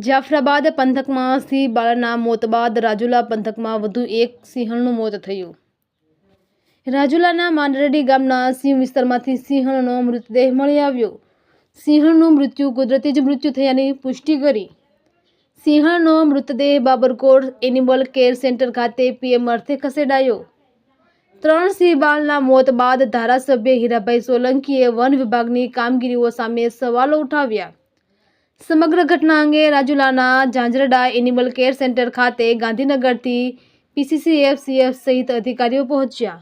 જાફરાબાદ પંથકમાં સિંહ બાળના મોત બાદ રાજુલા પંથકમાં વધુ એક સિંહણનું મોત થયું। રાજુલાના માંડરડી ગામના સિંહ વિસ્તારમાંથી સિંહણનો મૃતદેહ મળી આવ્યો। સિંહણનું મૃત્યુ કુદરતી જ મૃત્યુ થયાની પુષ્ટિ કરી। સિંહણનો મૃતદેહ બાબરકોટ એનિમલ કેર સેન્ટર ખાતે પીએમ અર્થે ખસેડાયો। 3 સિંહ બાળના મોત બાદ ધારાસભ્ય હીરાભાઈ સોલંકીએ વન વિભાગની કામગીરીઓ સામે સવાલો ઉઠાવ્યા। સમગ્ર ઘટના અંગે રાજુલાના ઝાંઝરડા એનિમલ કેર સેન્ટર ખાતે ગાંધીનગરથી પીસીસીએફ સીએફ સહિત અધિકારીઓ પહોંચ્યા।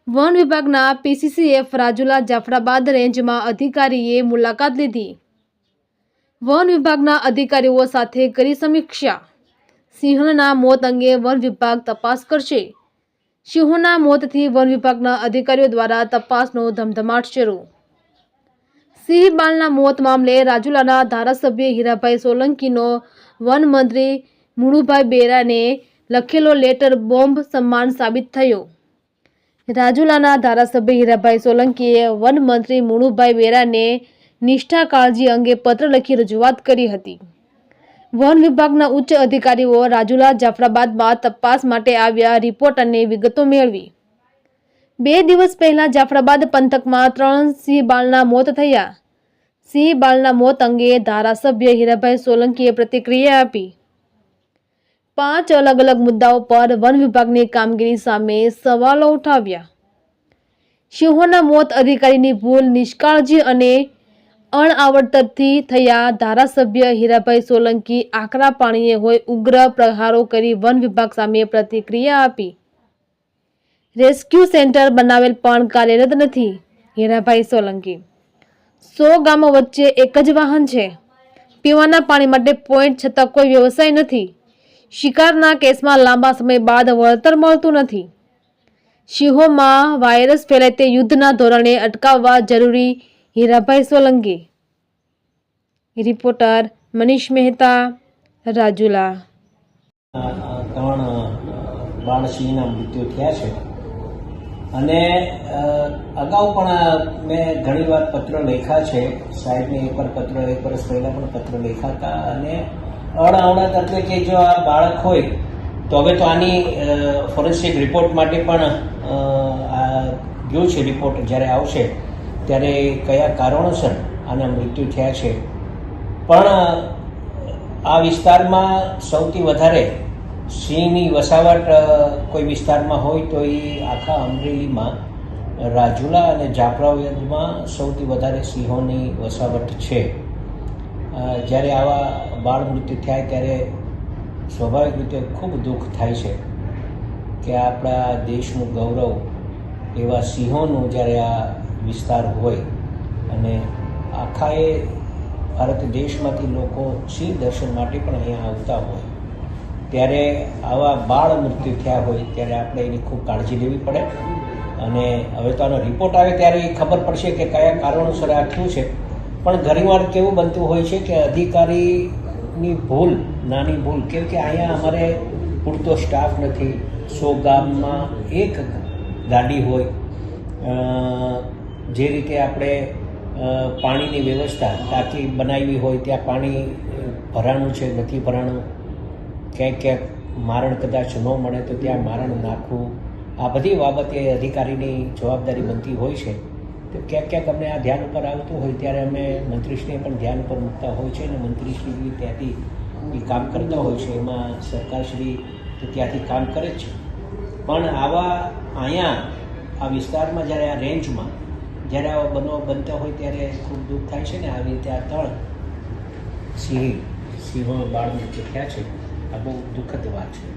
વન વિભાગના પીસીસીએફ રાજુલા જાફરાબાદ રેન્જમાં અધિકારીએ મુલાકાત લીધી। વન વિભાગના અધિકારીઓ સાથે કરી સમીક્ષા। સિંહણના મોત અંગે વન વિભાગ તપાસ કરશે। સિંહોના મોતથી વન વિભાગના અધિકારીઓ દ્વારા તપાસનો ધમધમાટ શરૂ। સિંહ બાળના મોત મામલે રાજુલાના ધારાસભ્ય હીરાભાઈ સોલંકીનો વન મંત્રી મુળુભાઈ બેરાને લખેલો લેટર બોમ્બ સમાન સાબિત થયો। રાજુલાના ધારાસભ્ય હીરાભાઈ સોલંકીએ વન મંત્રી મુળુભાઈ બેરાને નિષ્ઠા કાળજી અંગે પત્ર લખી રજૂઆત કરી હતી। વન વિભાગના ઉચ્ચ અધિકારીઓ રાજુલા જાફરાબાદમાં તપાસ માટે આવ્યા। રિપોર્ટ અને વિગતો મેળવી। 2 દિવસ પહેલા જાફરાબાદ પંથકમાં 3 સિંહ બાળના મોત થયા। સિંહ બાળના મોત અંગે ધારાસભ્ય હીરાભાઈ સોલંકીએ પ્રતિક્રિયા આપી। 5 અલગ અલગ મુદ્દાઓ પર વન વિભાગની કામગીરી સામે સવાલો ઉઠાવ્યા। સિંહોના મોત અધિકારીની ભૂલ, નિષ્કાળજી અને અણઆવડતથી થયા। ધારાસભ્ય હીરાભાઈ સોલંકી આકરા પાણીએ હોય ઉગ્ર પ્રહારો કરી વન વિભાગ સામે પ્રતિક્રિયા આપી। રેસ્ક્યુ સેન્ટર બનાવેલ પણ કાર્યરત નથી। હીરાભાઈ સોલંકી 100 ગામો વચ્ચે એક જ વાહન છે। પીવાના પાણી માટે પોઈન્ટ છતાં કોઈ વ્યવસાય નથી। શિકારના કેસમાં લાંબા સમય બાદ વળતર મળતું નથી। સિંહોમાં વાયરસ ફેલાય તે યુદ્ધના ધોરણે અટકાવવા જરૂરી। હીરાભાઈ સોલંકી। રિપોર્ટર મનીષ મહેતા, રાજુલા। 3 બાળ સિંહના મૃત્યુ થયા છે અને અગાઉ પણ મેં ઘણીવાર પત્ર લખ્યા છે સાહેબને। એકવાર પત્ર 1 વર્ષ પહેલાં પણ પત્ર લખ્યા હતા અને અણઆવડત એટલે કે જો આ બાળક હોય તો હવે તો આની ફોરેન્સિક રિપોર્ટ માટે પણ ગયો છે રિપોર્ટ। જ્યારે આવશે ત્યારે કયા કારણોસર આના મૃત્યુ થયા છે। પણ આ વિસ્તારમાં સૌથી વધારે સિંહની વસાવટ કોઈ વિસ્તારમાં હોય તો એ આખા અમરેલીમાં રાજુલા અને જાફરાબાદમાં સૌથી વધારે સિંહોની વસાવટ છે। જ્યારે આવા બાળ મૃત્યુ થાય ત્યારે સ્વાભાવિક રીતે ખૂબ દુઃખ થાય છે કે આપણા દેશનું ગૌરવ એવા સિંહોનું જ્યારે આ વિસ્તાર હોય અને આખા એ ભારત દેશમાંથી લોકો સિંહ દર્શન માટે પણ અહીંયા આવતા હોય ત્યારે આવા બાળ મૃત્યુ થયા હોય ત્યારે આપણે એની ખૂબ કાળજી લેવી પડે અને હવે તો આનો રિપોર્ટ આવે ત્યારે એ ખબર પડશે કે કયા કારણોસર આ થયું છે। પણ ઘણીવાર કેવું બનતું હોય છે કે અધિકારીની ભૂલ, નાની ભૂલ, કેમ કે અહીંયા અમારે પૂરતો સ્ટાફ નથી। 100 ગામમાં 1 ગાડી હોય। જે રીતે આપણે પાણીની વ્યવસ્થા ટાંકી બનાવી હોય ત્યાં પાણી ભરાણું છે, નથી ભરાણું, ક્યાંક મારણ કદાચ ન મળે તો ત્યાં મારણ નાખવું, આ બધી બાબતે અધિકારીની જવાબદારી બનતી હોય છે। તો ક્યાંક અમને આ ધ્યાન ઉપર આવતું હોય ત્યારે અમે મંત્રીશ્રીને પણ ધ્યાન ઉપર મૂકતા હોય છે અને મંત્રીશ્રી ત્યાંથી એ કામ કરતા હોય છે। એમાં સરકારશ્રી તો ત્યાંથી કામ કરે જ છે। પણ આવા અહીંયા આ વિસ્તારમાં જ્યારે આ રેન્જમાં જ્યારે આવા બનાવ બનતા હોય ત્યારે ખૂબ દુઃખ થાય છે ને આવી રીતે આ 3 સિંહો બાળ મૃત્યુ થયા છે। આ બહુ દુઃખદ વાત છે।